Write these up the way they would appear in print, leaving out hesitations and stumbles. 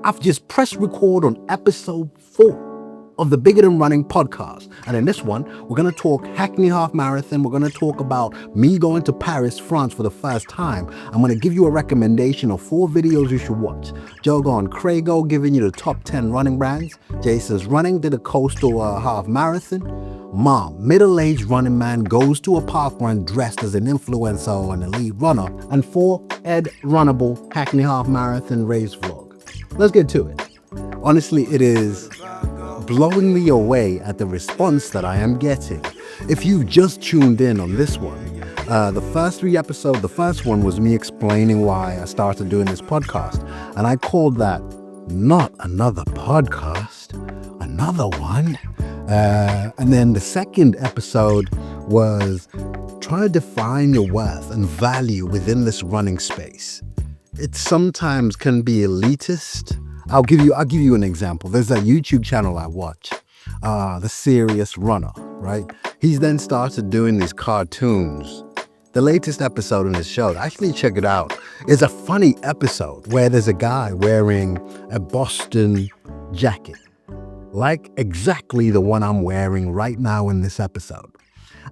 I've just pressed record on episode 4 of the Bigger Than Running podcast. And in this one, we're going to talk Hackney Half Marathon. We're going to talk about me going to Paris, France for the first time. I'm going to give you a recommendation of 4 videos you should watch. Jogon Craigo giving you the top 10 running brands. Jason's running to the coastal half marathon. Mom, middle-aged running man, goes to a park run dressed as an influencer or an elite runner. And 4, Ed Runnable Hackney Half Marathon race vlog. Let's get to it. Honestly, it is blowing me away at the response that I am getting. If you just tuned in on this one, the first 3 episodes, the first one was me explaining why I started doing this podcast. And I called that Not Another Podcast, Another One. And then the second episode was try to define your worth and value within this running space. It sometimes can be elitist. I'll give you an example. There's a YouTube channel I watch, The Serious Runner, right? He's then started doing these cartoons. The latest episode in his show, actually check it out, is a funny episode where there's a guy wearing a Boston jacket, like exactly the one I'm wearing right now in this episode.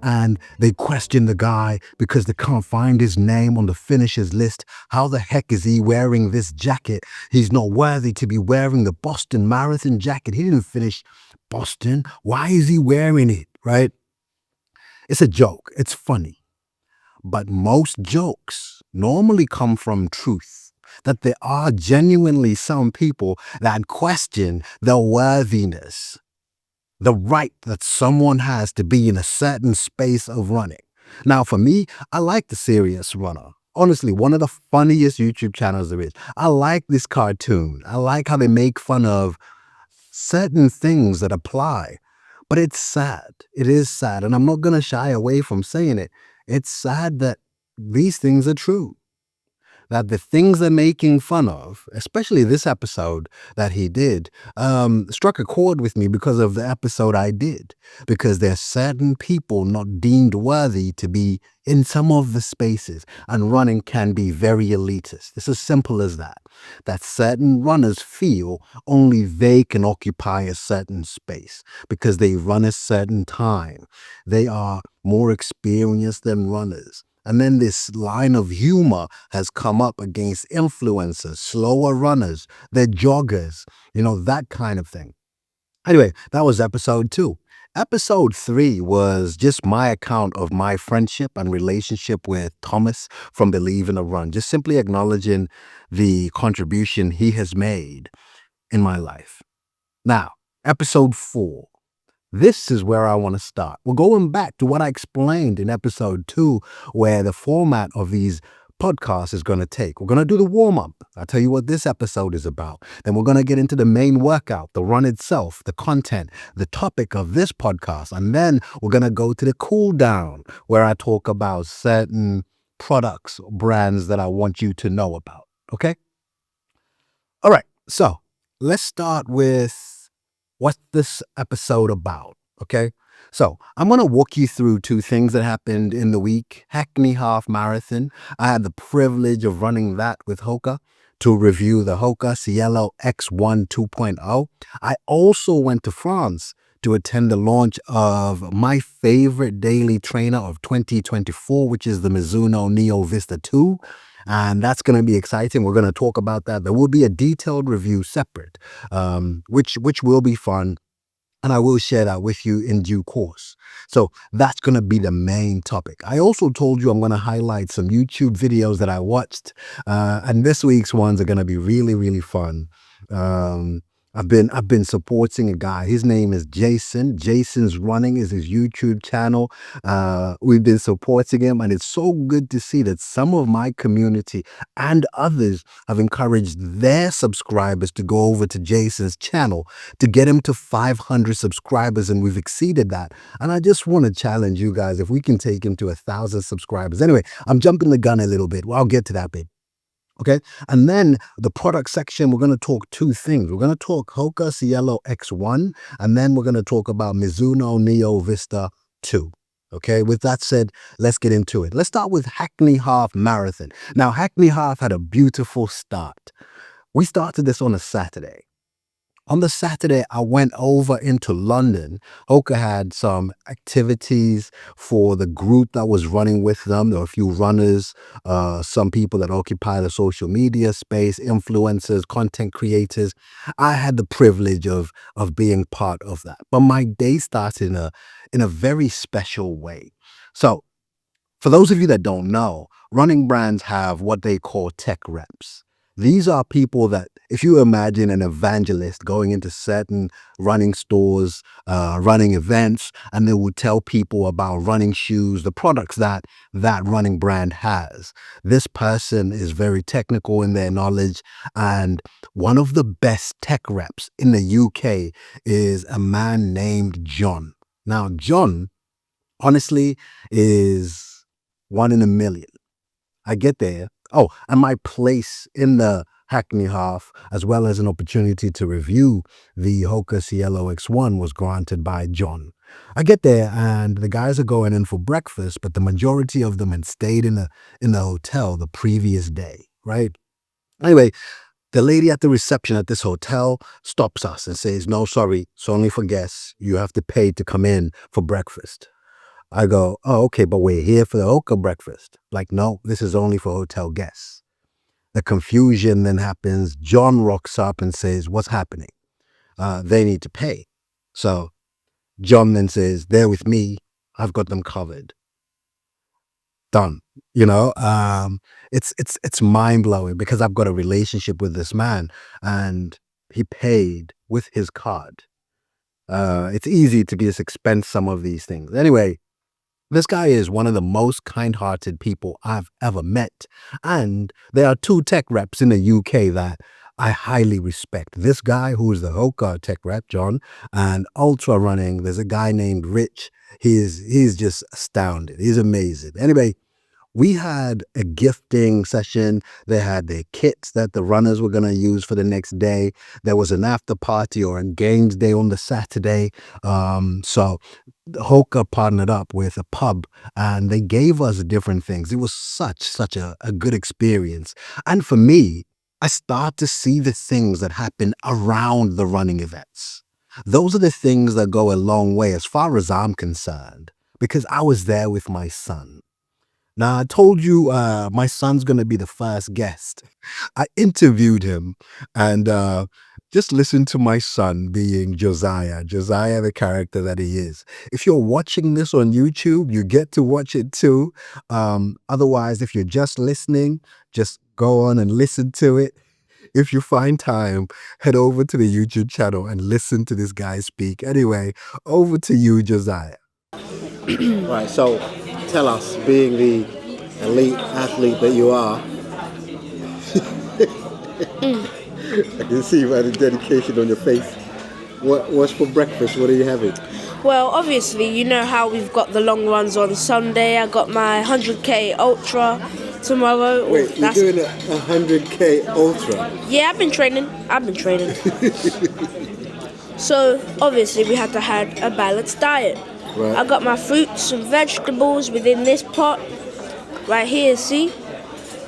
And they question the guy because they can't find his name on the finishers list. How the heck is he wearing this jacket? He's not worthy to be wearing the Boston Marathon jacket. He didn't finish Boston. Why is he wearing it, right? It's a joke. It's funny. But most jokes normally come from truth. That there are genuinely some people that question the worthiness, the right that someone has to be in a certain space of running. Now, for me, I like The Serious Runner. Honestly, one of the funniest YouTube channels there is. I like this cartoon. I like how they make fun of certain things that apply. But it's sad. It is sad. And I'm not going to shy away from saying it. It's sad that these things are true. That the things they're making fun of, especially this episode that he did, struck a chord with me because of the episode I did. Because there's certain people not deemed worthy to be in some of the spaces. And running can be very elitist. It's as simple as that. That certain runners feel only they can occupy a certain space because they run a certain time. They are more experienced than runners. And then this line of humor has come up against influencers, slower runners, they're joggers, that kind of thing. Anyway, that was episode 2. Episode 3 was just my account of my friendship and relationship with Thomas from Believe in a Run, just simply acknowledging the contribution he has made in my life. Now, episode 4. This is where I want to start. We're going back to what I explained in episode 2, where the format of these podcasts is going to take. We're going to do the warm-up. I'll tell you what this episode is about. Then we're going to get into the main workout, the run itself, the content, the topic of this podcast. And then we're going to go to the cool down, where I talk about certain products, brands that I want you to know about. Okay? All right. So let's start with what's this episode about, okay? So I'm going to walk you through 2 things that happened in the week. Hackney Half Marathon. I had the privilege of running that with Hoka to review the Hoka Cielo X1 2.0. I also went to France to attend the launch of my favorite daily trainer of 2024, which is the Mizuno Neo Vista 2. And that's going to be exciting. We're going to talk about that. There will be a detailed review separate, which will be fun. And I will share that with you in due course. So that's going to be the main topic. I also told you I'm going to highlight some YouTube videos that I watched. And this week's ones are going to be really, really fun. I've been supporting a guy. His name is Jason. Jason's Running is his YouTube channel. We've been supporting him, and it's so good to see that some of my community and others have encouraged their subscribers to go over to Jason's channel to get him to 500 subscribers, and we've exceeded that. And I just want to challenge you guys if we can take him to 1,000 subscribers. Anyway, I'm jumping the gun a little bit. Well, I'll get to that bit. Okay. And then the product section, we're going to talk 2 things. We're going to talk Hoka Cielo X1, and then we're going to talk about Mizuno Neo Vista 2. Okay. With that said, let's get into it. Let's start with Hackney Half Marathon. Now, Hackney Half had a beautiful start. We started this on a Saturday. On the Saturday, I went over into London. Hoka had some activities for the group that was running with them. There were a few runners, some people that occupy the social media space, influencers, content creators. I had the privilege of being part of that. But my day started in a very special way. So for those of you that don't know, running brands have what they call tech reps. These are people that, if you imagine an evangelist going into certain running stores, running events, and they would tell people about running shoes, the products that that running brand has. This person is very technical in their knowledge, and one of the best tech reps in the UK is a man named John. Now, John, honestly, is one in a million. I get there. Oh, and my place in the Hackney Half, as well as an opportunity to review the Hoka Cielo X1, was granted by John. I get there, and the guys are going in for breakfast, but the majority of them had stayed in the hotel the previous day, right? Anyway, the lady at the reception at this hotel stops us and says, "No, sorry, it's only for guests. You have to pay to come in for breakfast." I go, "Oh, okay, but we're here for the Hoka breakfast." Like, "No, this is only for hotel guests." The confusion then happens. John rocks up and says, "What's happening?" They need to pay. So John then says, "They're with me. I've got them covered." Done. It's mind blowing because I've got a relationship with this man, and he paid with his card. It's easy to just expense some of these things. Anyway, this guy is one of the most kind-hearted people I've ever met. And there are two tech reps in the UK that I highly respect. This guy, who is the Hoka tech rep, John, and ultra running, there's a guy named Rich. He's just astounded. He's amazing. Anyway, we had a gifting session. They had their kits that the runners were going to use for the next day. There was an after party or a games day on the Saturday. So Hoka partnered up with a pub, and they gave us different things. It was such a good experience. And for me, I start to see the things that happen around the running events. Those are the things that go a long way as far as I'm concerned, because I was there with my son. Now, I told you my son's going to be the first guest. I interviewed him, and just listen to my son being Josiah, the character that he is. If you're watching this on YouTube, you get to watch it too. Otherwise, if you're just listening, just go on and listen to it. If you find time, head over to the YouTube channel and listen to this guy speak. Anyway, over to you, Josiah. Right, so tell us, being the elite athlete that you are, I can see by the dedication on your face. What's for breakfast? What are you having? Well, obviously, you know how we've got the long runs on Sunday. I got my 100k ultra tomorrow. Wait, you're doing a 100k ultra? Yeah, I've been training. So, obviously, we had to have a balanced diet. Right. I got my fruits and vegetables within this pot, right here, see?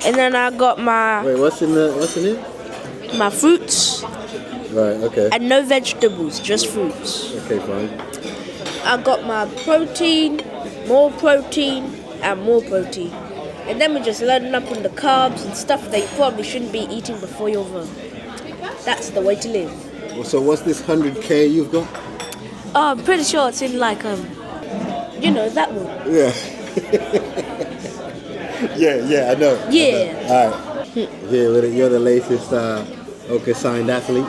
And then I got my... Wait, what's in it? My fruits. Right, okay. And no vegetables, just fruits. Okay, fine. I got my protein, more protein, and more protein. And then we're just loading up on the carbs and stuff that you probably shouldn't be eating before your run. That's the way to live. So what's this 100k you've got? Oh, I'm pretty sure it's in like, that one. Yeah. yeah, I know. Yeah. All right. You're the latest Hoka signed athlete.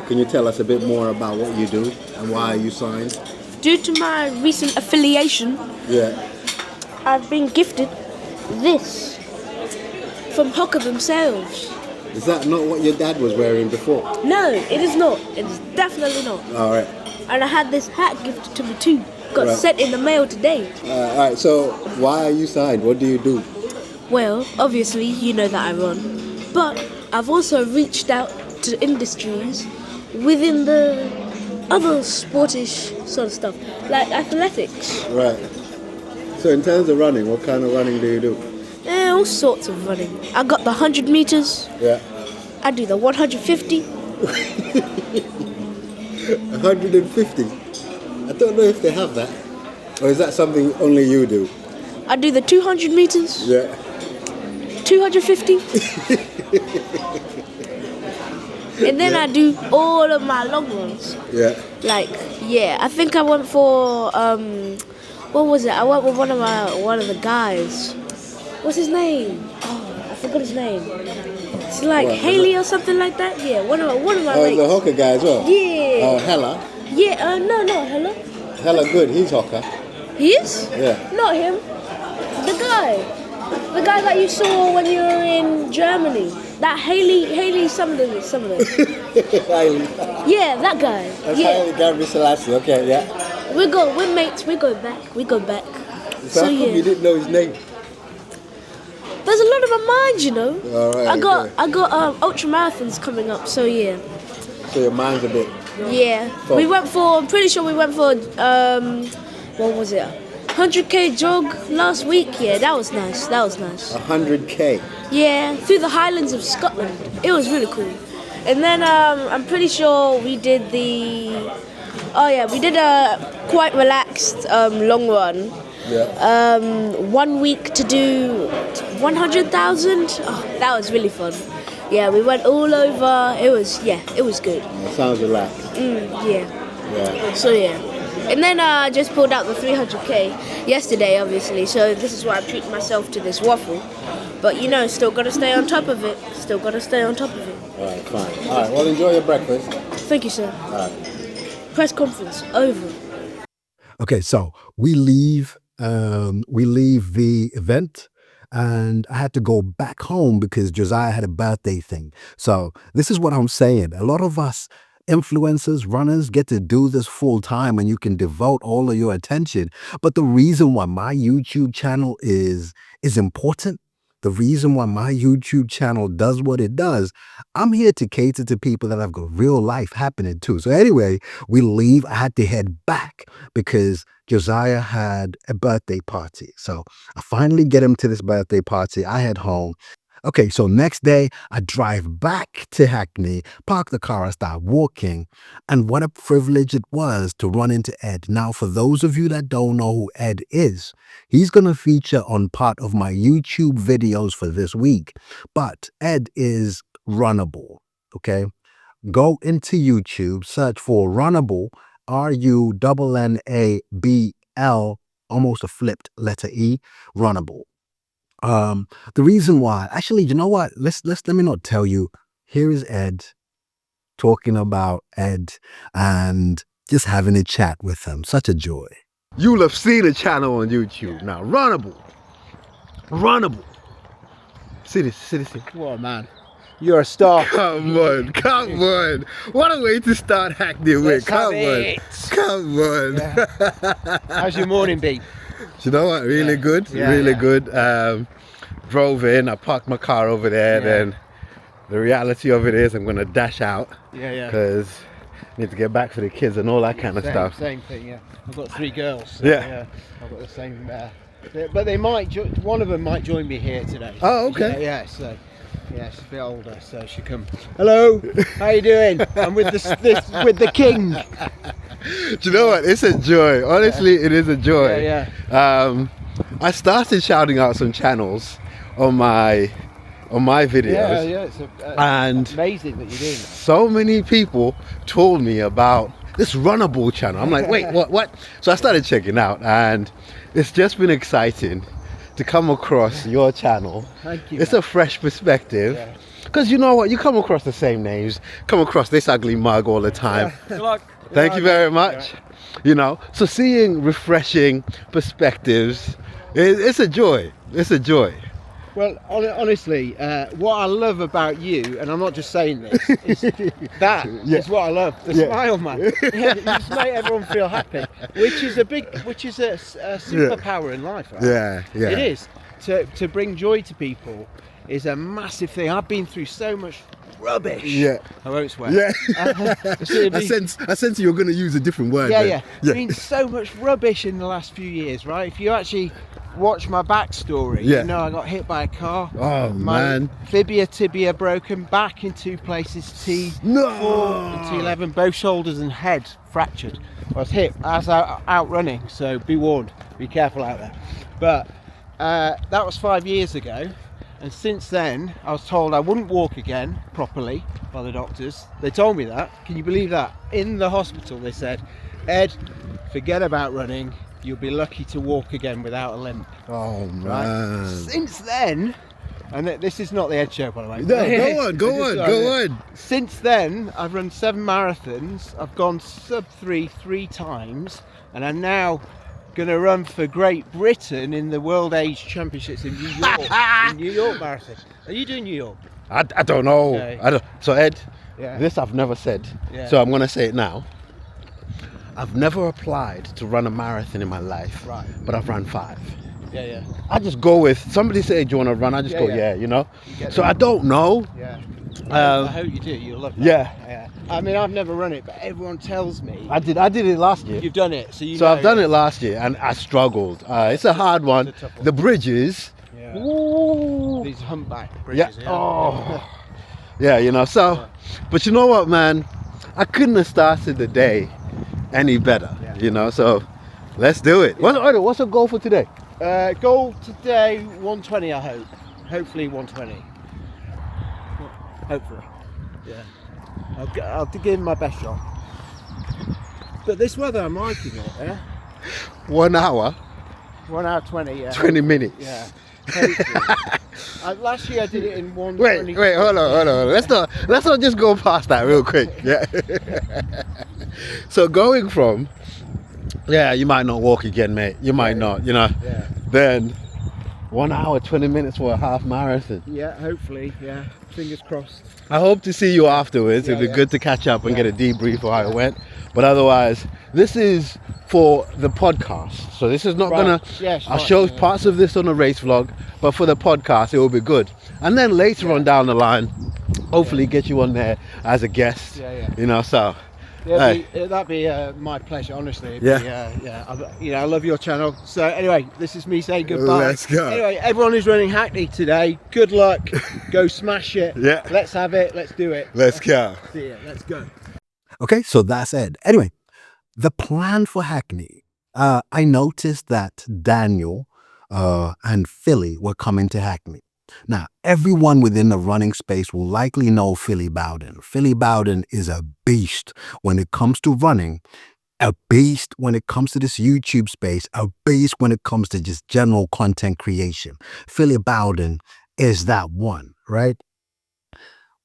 Can you tell us a bit more about what you do and why you signed? Due to my recent affiliation, I've been gifted this from Hoka themselves. Is that not what your dad was wearing before? No, it is not. It is definitely not. All right. And I had this hat gifted to me too. Got sent in the mail today. All right, so why are you signed? What do you do? Well, obviously, you know that I run. But I've also reached out to industries within the other sportish sort of stuff, like athletics. Right. So in terms of running, what kind of running do you do? All sorts of running. I got the 100 meters. Yeah. I do the 150. 150. I don't know if they have that. Or is that something only you do? I do the 200 meters. Yeah. 250. And then I do all of my long runs. Yeah. Like, yeah, I think I went for what was it? I went with one of the guys. What's his name? Oh, I forgot his name. It's like Haley or something like that. Yeah, one of my mates. The Hoka guy as well? Yeah. Oh, Hella? Yeah, no, Hello. Hella good, he's Hoka. He is? Yeah. Not him. The guy that you saw when you were in Germany. That Haley something. Hailey. Yeah, that guy. That's yeah. Hailey Gabby Selassie, okay, yeah. We're mates, we go back. So how come you didn't know his name? There's a lot of my mind, you know. Alright, I got ultra marathons coming up, so yeah. So your mind's a bit... Yeah. Fun. I'm pretty sure we went for what was it? 100k jog last week. Yeah, that was nice. 100k? Yeah, through the Highlands of Scotland. It was really cool. And then I'm pretty sure we did a quite relaxed long run. Yeah. 1 week to do 100,000. Oh, that was really fun. Yeah, we went all over. It was good. That sounds relaxed. Yeah. Yeah. So yeah. And then I just pulled out the 300k yesterday, obviously. So this is why I'm treating myself to this waffle. But you know, still got to stay on top of it. All right, fine. All right, well, enjoy your breakfast. Thank you, sir. All right. Press conference over. Okay, so we leave the event, and I had to go back home because Josiah had a birthday thing. So this is what I'm saying. A lot of us influencers, runners get to do this full time, and you can devote all of your attention. But the reason why my YouTube channel is important, the reason why my YouTube channel does what it does, I'm here to cater to people that have got real life happening too. So anyway, we leave. I had to head back because Josiah had a birthday party. So I finally get him to this birthday party. I head home. Okay, so next day, I drive back to Hackney, park the car, I start walking, and what a privilege it was to run into Ed. Now, for those of you that don't know who Ed is, he's going to feature on part of my YouTube videos for this week, but Ed is Runnable, okay? Go into YouTube, search for Runnable, RUNNABL, almost a flipped letter E, Runnable. The reason why, actually, you know what? Let me not tell you. Here is Ed talking about Ed and just having a chat with him. Such a joy. You'll have seen a channel on YouTube now. Runnable. See this. What a man. You're a star. Come on. What a way to start Hackney with. Come on. Yeah. How's your morning been? You know what? Really good. Good. Drove in. I parked my car over there. Then the reality of it is, I'm gonna dash out. Because I need to get back for the kids and all that kind of stuff. Same thing. Yeah. I've got 3 girls. So, yeah. I've got the same. But they might. One of them might join me here today. Oh, okay. Yeah. So. Yeah, she's a bit older, so she come. Hello, how you doing? I'm with with the king. Do you know what? It's a joy. Honestly, it is a joy. Yeah. I started shouting out some channels on my videos. Yeah. It's and amazing that you're doing that. So many people told me about this Runnable channel. I'm like, wait, what? So I started checking out, and it's just been exciting to come across your channel. Thank you. It's a fresh perspective. Because you know what? You come across the same names, come across this ugly mug all the time. Good luck. Thank you very much. You know, so seeing refreshing perspectives, it's a joy. Well, honestly, what I love about you, and I'm not just saying this, is that is what I love. The smile, man. You just make everyone feel happy, which is a superpower in life, right? Yeah. It is to bring joy to people is a massive thing. I've been through so much rubbish. Yeah. I won't swear. Yeah. It's I sense you're going to use a different word. Yeah, then. yeah. There's been so much rubbish in the last few years, right? If you actually watch my backstory, Yeah. you know I got hit by a car. Oh, my man. fibia, tibia broken, back in 2 places, T4 and T11, both shoulders and head fractured. I was hit as out running, so be warned, be careful out there. But that was 5 years ago. And since then, I was told I wouldn't walk again properly by the doctors. They told me that. Can you believe that? In the hospital, they said, Ed, forget about running. You'll be lucky to walk again without a limp. Oh, man. Right? Since then, and this is not the Ed Show, by the way. No, go on. Since then, I've run 7 marathons. I've gone sub 3 times. And I'm now going to run for Great Britain in the World Age Championships in New York. In New York Marathon. Are you doing New York? I don't know. Okay. So Ed, Yeah. this I've never said. Yeah. So I'm going to say it now. I've never applied to run a marathon in my life. Right. But I've run 5. Yeah. I just go with, somebody say, do you want to run? I just Yeah, go, yeah. you know. You get So that. I don't know. Yeah. I hope you do. You'll love that. Yeah. I mean, I've never run it, but everyone tells me I did it last year. you've done it, so you So know. I've done it last year and I struggled. It's a hard one. It's a tough one. The bridges. Yeah. Ooh. These humpback Yeah. bridges. Oh. Yeah, you know. So, but you know what, man? I couldn't have started the day any better. Yeah. You know. So, let's do it. What's the goal for today? Goal today, 120. I hope. Hopefully 120. Hopefully. Yeah. I'll give my best shot. But this weather, I'm liking it. Yeah. 1 hour, 1 hour 20. Yeah. 20 minutes. Yeah. Hopefully. Last year I did it in 120. Wait, hold on. Let's not just go past that real quick. Yeah. So going from, you might not walk again, mate. You might not, you know. Yeah. Then 1 hour, 20 minutes for a half marathon. Yeah. Hopefully. Yeah. Fingers crossed. I hope to see you afterwards. It'd be Yeah. good to catch up and get a debrief of how it went. But otherwise, this is for the podcast. So this is not Right. gonna. Yes, I'll right, show yeah. parts of this on the race vlog, but for the podcast, it will be good. And then later on down the line, hopefully get you on there as a guest. Yeah. You know, so. Yeah, Hey. that'd be my pleasure, honestly. Yeah. I love your channel. So anyway, this is me saying goodbye. Let's go. Anyway, everyone who's running Hackney today, good luck. Go smash it. Yeah. Let's have it. Let's do it. Let's go. See ya. Let's go. Okay, so that's it. Anyway, the plan for Hackney. I noticed that Daniel and Philly were coming to Hackney. Now, everyone within the running space will likely know Philly Bowden. Philly Bowden is a beast when it comes to running, a beast when it comes to this YouTube space, a beast when it comes to just general content creation. Philly Bowden is that one, right?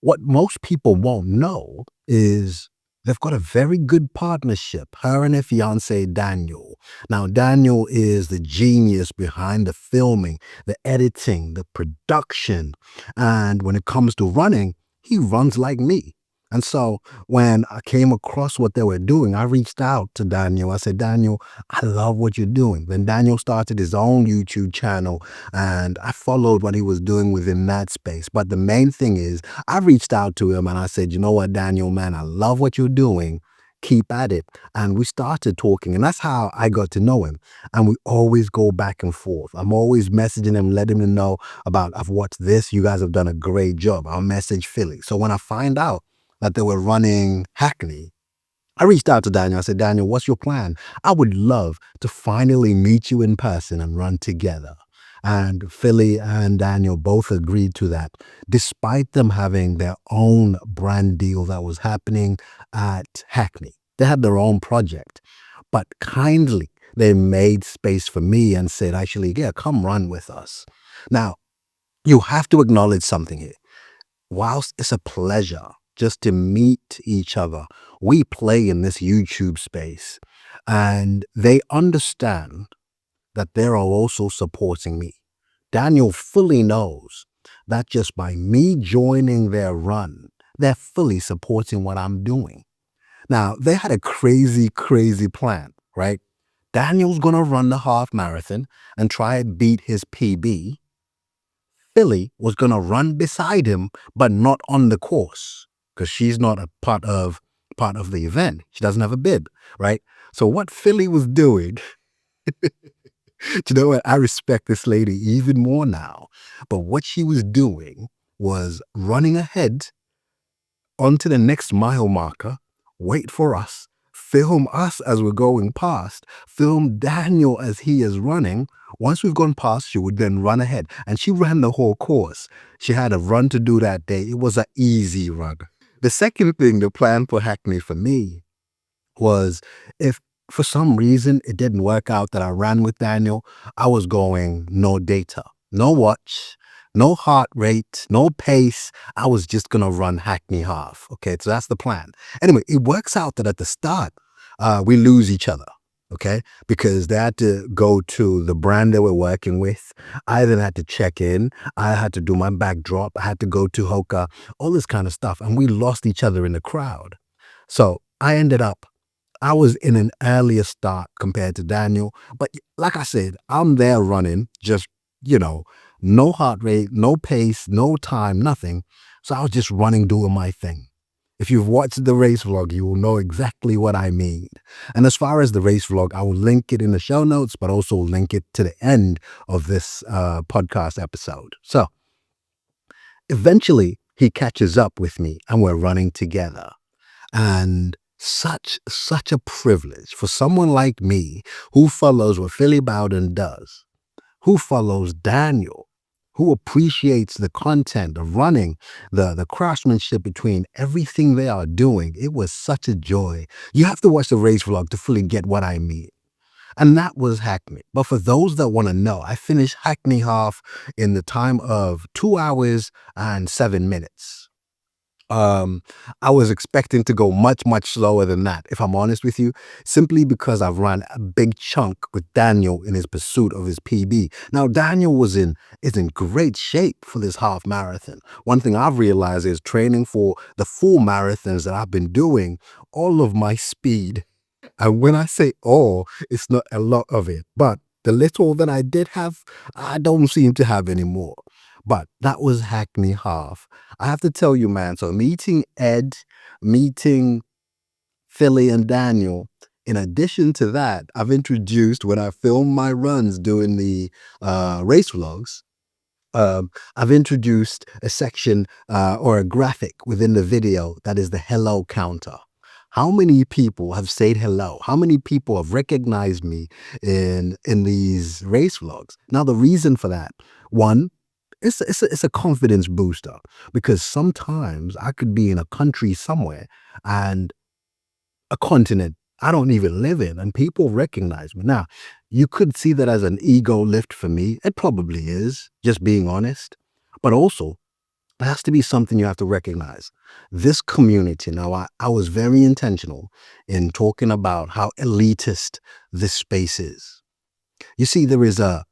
What most people won't know is they've got a very good partnership, her and her fiance, Daniel. Now, Daniel is the genius behind the filming, the editing, the production. And when it comes to running, he runs like me. And so when I came across what they were doing, I reached out to Daniel. I said, Daniel, I love what you're doing. Then Daniel started his own YouTube channel and I followed what he was doing within that space. But the main thing is I reached out to him and I said, you know what, Daniel, man, I love what you're doing. Keep at it. And we started talking and that's how I got to know him. And we always go back and forth. I'm always messaging him, letting him know about, I've watched this. You guys have done a great job. I'll message Philly. So when I find out that they were running Hackney, I reached out to Daniel. I said, Daniel, what's your plan? I would love to finally meet you in person and run together. And Philly and Daniel both agreed to that, despite them having their own brand deal that was happening at Hackney. They had their own project, but kindly they made space for me and said, actually, yeah, come run with us. Now, you have to acknowledge something here. Whilst it's a pleasure just to meet each other, we play in this YouTube space and they understand that they are also supporting me. Daniel fully knows that just by me joining their run, they're fully supporting what I'm doing. Now, they had a crazy plan, right? Daniel's going to run the half marathon and try and beat his PB. Philly was going to run beside him, but not on the course because she's not a part of the event. She doesn't have a bib, right? So what Philly was doing, do you know what? I respect this lady even more now. But what she was doing was running ahead onto the next mile marker, wait for us, film us as we're going past, film Daniel as he is running. Once we've gone past, she would then run ahead. And she ran the whole course. She had a run to do that day. It was an easy run. The second thing, the plan for Hackney for me was if for some reason it didn't work out that I ran with Daniel, I was going no data, no watch, no heart rate, no pace. I was just going to run Hackney Half. Okay, so that's the plan. Anyway, it works out that at the start, we lose each other. Okay, because they had to go to the brand they were working with. I then had to check in. I had to do my backdrop. I had to go to Hoka, all this kind of stuff. And we lost each other in the crowd. So I was in an earlier start compared to Daniel. But like I said, I'm there running, just, no heart rate, no pace, no time, nothing. So I was just running, doing my thing. If you've watched the race vlog, you will know exactly what I mean. And as far as the race vlog, I will link it in the show notes, but also link it to the end of this podcast episode. So eventually he catches up with me and we're running together. And such a privilege for someone like me who follows what Philly Bowden does, who follows Daniel, who appreciates the content of running, the craftsmanship between everything they are doing. It was such a joy. You have to watch the race vlog to fully get what I mean. And that was Hackney. But for those that want to know, I finished Hackney Half in the time of 2 hours and 7 minutes. I was expecting to go much slower than that, if I'm honest with you, simply because I've run a big chunk with Daniel in his pursuit of his PB. Now, Daniel is in great shape for this half marathon. One thing I've realized is training for the full marathons that I've been doing, all of my speed. And when I say all, it's not a lot of it, but the little that I did have, I don't seem to have anymore. But that was Hackney Half. I have to tell you, man, so meeting Ed, meeting Philly and Daniel, in addition to that, I've introduced, when I film my runs doing the race vlogs, I've introduced a section or a graphic within the video that is the hello counter. How many people have said hello? How many people have recognized me in these race vlogs? Now, the reason for that, one, it's a confidence booster, because sometimes I could be in a country somewhere and a continent I don't even live in, and people recognize me. Now, you could see that as an ego lift for me. It probably is, just being honest. But also, it has to be something you have to recognize. This community, now I was very intentional in talking about how elitist this space is. You see, there is a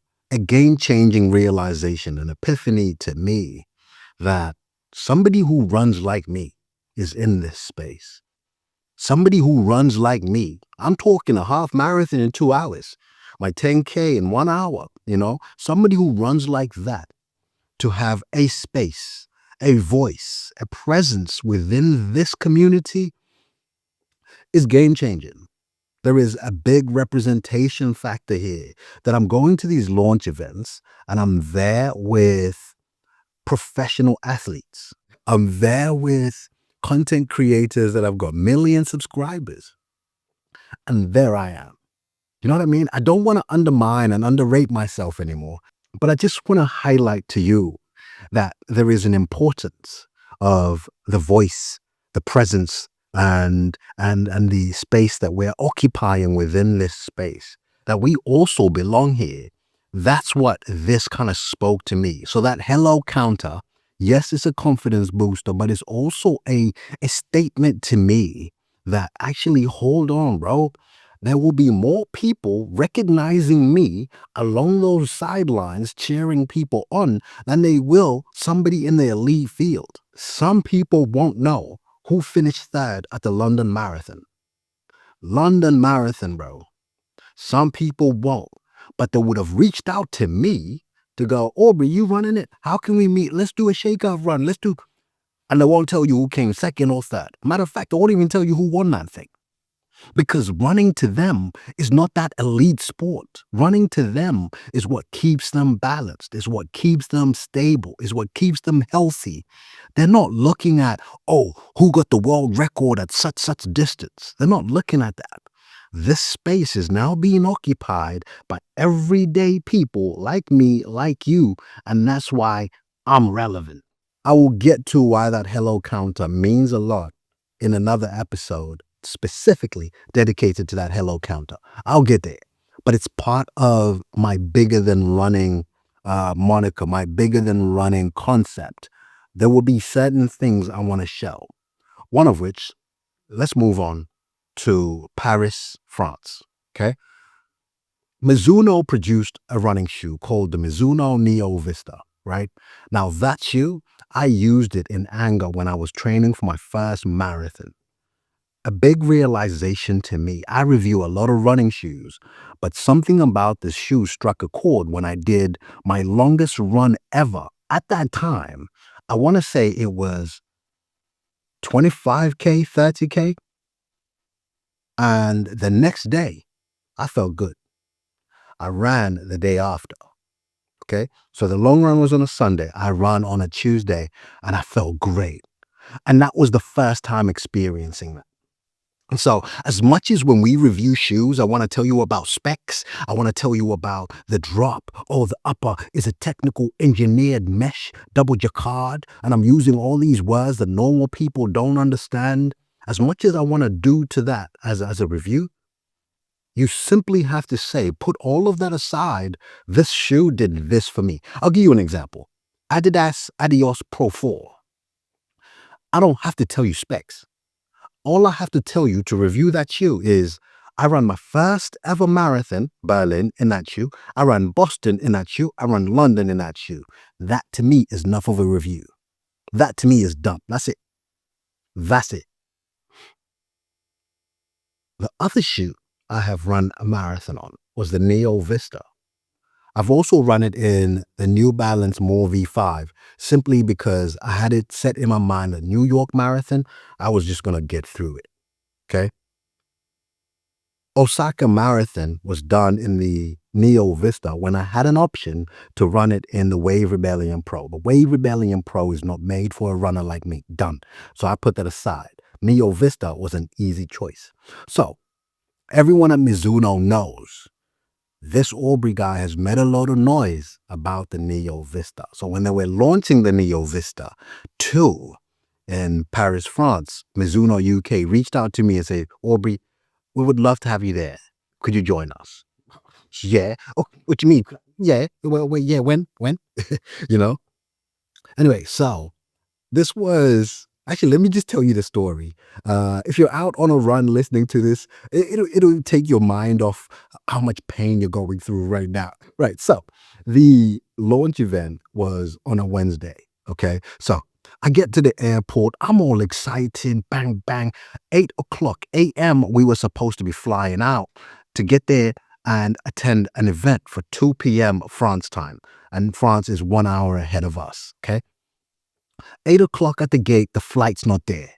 game-changing realization, an epiphany to me, that somebody who runs like me is in this space. Somebody who runs like me, I'm talking a half marathon in 2 hours, my 10K in 1 hour, somebody who runs like that, to have a space, a voice, a presence within this community is game-changing. There is a big representation factor here, that I'm going to these launch events and I'm there with professional athletes. I'm there with content creators that have got million subscribers. And there I am. You know what I mean? I don't want to undermine and underrate myself anymore, but I just want to highlight to you that there is an importance of the voice, the presence, and the space that we're occupying within this space, that we also belong here. That's what this kind of spoke to me. So that hello counter, yes, it's a confidence booster, but it's also a statement to me that actually, hold on, bro. There will be more people recognizing me along those sidelines, cheering people on, than they will somebody in the elite field. Some people won't know who finished third at the London Marathon. London Marathon, bro. Some people won't, but they would have reached out to me to go, Aubrey, you running it? How can we meet? Let's do a shakeoff run. And they won't tell you who came second or third. Matter of fact, they won't even tell you who won that thing. Because running to them is not that elite sport. Running to them is what keeps them balanced, is what keeps them stable, is what keeps them healthy. They're not looking at, oh, who got the world record at such distance. They're not looking at that. This space is now being occupied by everyday people like me, like you, and that's why I'm relevant. I will get to why that hello counter means a lot in another episode, specifically dedicated to that hello counter. I'll get there. But it's part of my bigger than running moniker, my bigger than running concept. There will be certain things I want to show. One of which, let's move on to Paris, France. Okay. Mizuno produced a running shoe called the Mizuno Neo Vista, right? Now that shoe, I used it in anger when I was training for my first marathon. A big realization to me. I review a lot of running shoes, but something about this shoe struck a chord when I did my longest run ever. At that time, I want to say it was 25K, 30K. And the next day, I felt good. I ran the day after. Okay. So the long run was on a Sunday. I ran on a Tuesday and I felt great. And that was the first time experiencing that. And so as much as when we review shoes, I want to tell you about specs. I want to tell you about the drop. Oh, the upper is a technical engineered mesh, double jacquard. And I'm using all these words that normal people don't understand. As much as I want to do to that as a review, you simply have to say, put all of that aside. This shoe did this for me. I'll give you an example. Adios Pro 4. I don't have to tell you specs. All I have to tell you to review that shoe is I ran my first ever marathon, Berlin, in that shoe. I ran Boston in that shoe. I ran London in that shoe. That to me is enough of a review. That to me is done. That's it. That's it. The other shoe I have run a marathon on was the Neo Vista. I've also run it in the New Balance More V5 simply because I had it set in my mind that New York Marathon, I was just going to get through it. Okay. Osaka Marathon was done in the Neo Vista when I had an option to run it in the Wave Rebellion Pro. The Wave Rebellion Pro is not made for a runner like me. Done. So I put that aside. Neo Vista was an easy choice. So everyone at Mizuno knows this Aubrey guy has made a lot of noise about the Neo Vista. So when they were launching the Neo Vista 2 in Paris, France, Mizuno UK reached out to me and said, Aubrey, we would love to have you there. Could you join us? Yeah. Oh, what do you mean? Yeah. Well, yeah. When? You know? Anyway, so this was... Actually, let me just tell you the story. If you're out on a run listening to this, it'll take your mind off how much pain you're going through right now. Right. So the launch event was on a Wednesday. Okay. So I get to the airport. I'm all excited. Bang, bang. 8:00 a.m. we were supposed to be flying out to get there and attend an event for 2 p.m. France time. And France is 1 hour ahead of us. Okay. 8:00 at the gate, the flight's not there.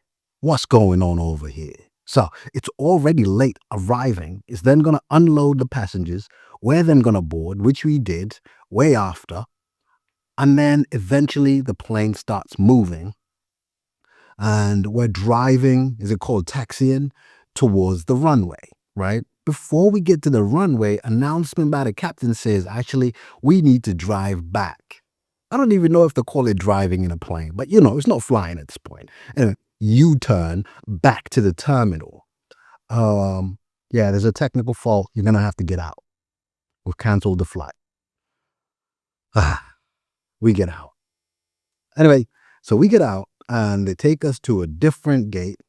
What's going on over here? So it's already late arriving. It's then going to unload the passengers. We're then going to board, which we did way after. And then eventually the plane starts moving. And we're driving, is it called taxiing, towards the runway, right? Before we get to the runway, announcement by the captain says, actually, we need to drive back. I don't even know if they call it driving in a plane, but it's not flying at this point. And U-turn back to the terminal. Yeah, there's a technical fault. You're going to have to get out. We've canceled the flight. We get out. Anyway, so we get out and they take us to a different gate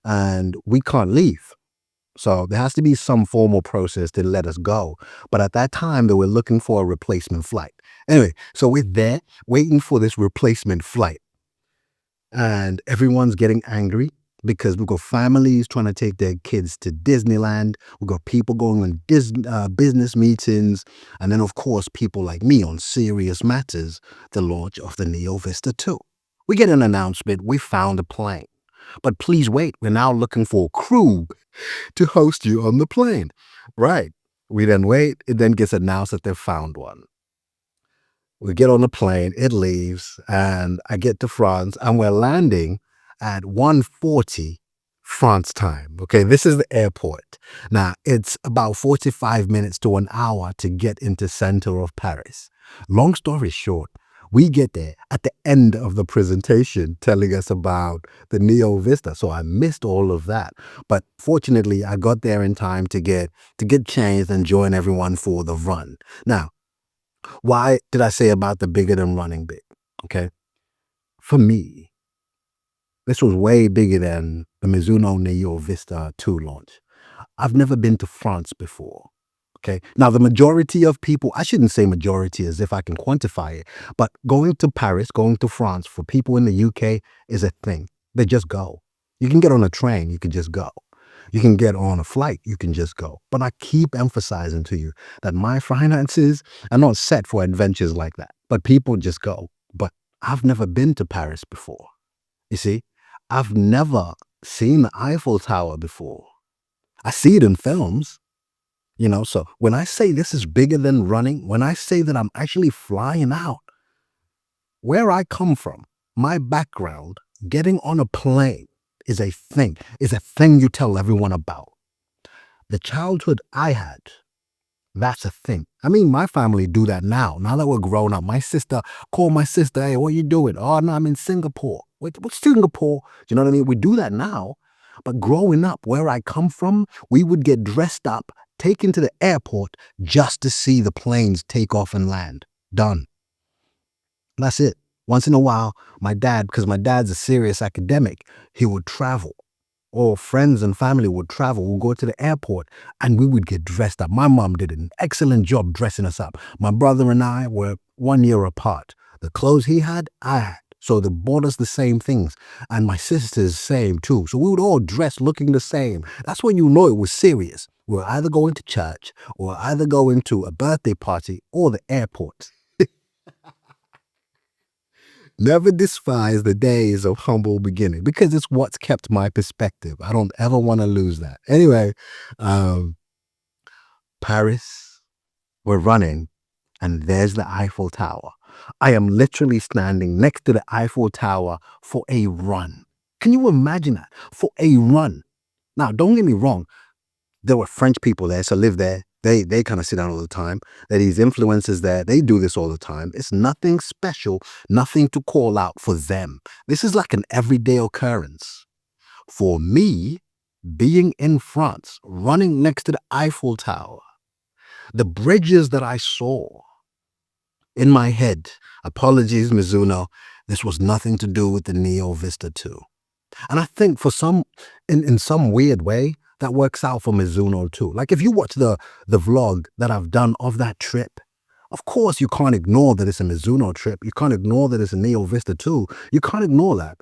and we can't leave. So there has to be some formal process to let us go. But at that time, they were looking for a replacement flight. Anyway, so we're there waiting for this replacement flight. And everyone's getting angry. because we've got families trying to take their kids to Disneyland. We've got people going on business meetings. And then, of course, people like me on serious matters, the launch of the Neo Vista 2. We get an announcement. We found a plane. But please wait. We're now looking for a crew to host you on the plane. Right. We then wait. It then gets announced that they've found one. We get on the plane, it leaves, and I get to France, and we're landing at 1:40 France time. Okay, this is the airport. Now, it's about 45 minutes to an hour to get into center of Paris. Long story short, we get there at the end of the presentation telling us about the Neo Vista. So I missed all of that. But fortunately, I got there in time to get changed and join everyone for the run. Now, why did I say about the bigger than running bit? Okay. For me, this was way bigger than the Mizuno Neo Vista 2 launch. I've never been to France before. Okay. Now, the majority of people, I shouldn't say majority as if I can quantify it, but going to Paris, going to France for people in the UK is a thing. They just go. You can get on a train, you can just go. You can get on a flight, you can just go. But I keep emphasizing to you that my finances are not set for adventures like that. But people just go. But I've never been to Paris before. You see, I've never seen the Eiffel Tower before. I see it in films, so when I say this is bigger than running, when I say that I'm actually flying out, where I come from, my background, getting on a plane is a thing you tell everyone about. The childhood I had, that's a thing. I mean, my family do that now. Now that we're grown up, call my sister, hey, what are you doing? Oh, no, I'm in Singapore. Wait, what's Singapore? Do you know what I mean? We do that now. But growing up, where I come from, we would get dressed up, taken to the airport just to see the planes take off and land. Done. That's it. Once in a while, my dad, because my dad's a serious academic, he would travel. Or friends and family would travel. We'd go to the airport and we would get dressed up. My mom did an excellent job dressing us up. My brother and I were 1 year apart. The clothes he had, I had. So they bought us the same things. And my sister's same too. So we would all dress looking the same. That's when you know it was serious. We were either going to church or either going to a birthday party or the airport. Never despise the days of humble beginning because it's what's kept my perspective. I don't ever want to lose that. Anyway, Paris, we're running, and there's the Eiffel Tower. I am literally standing next to the Eiffel Tower for a run. Can you imagine that? For a run. Now, don't get me wrong. There were French people there, so live there. They kind of sit down all the time. There are these influencers there. They do this all the time. It's nothing special, nothing to call out for them. This is like an everyday occurrence. For me, being in France, running next to the Eiffel Tower, the bridges that I saw in my head, apologies, Mizuno, this was nothing to do with the Neo Vista 2. And I think for in some weird way, that works out for Mizuno too. Like if you watch the vlog that I've done of that trip, of course you can't ignore that it's a Mizuno trip. You can't ignore that it's a Neo Vista 2. You can't ignore that.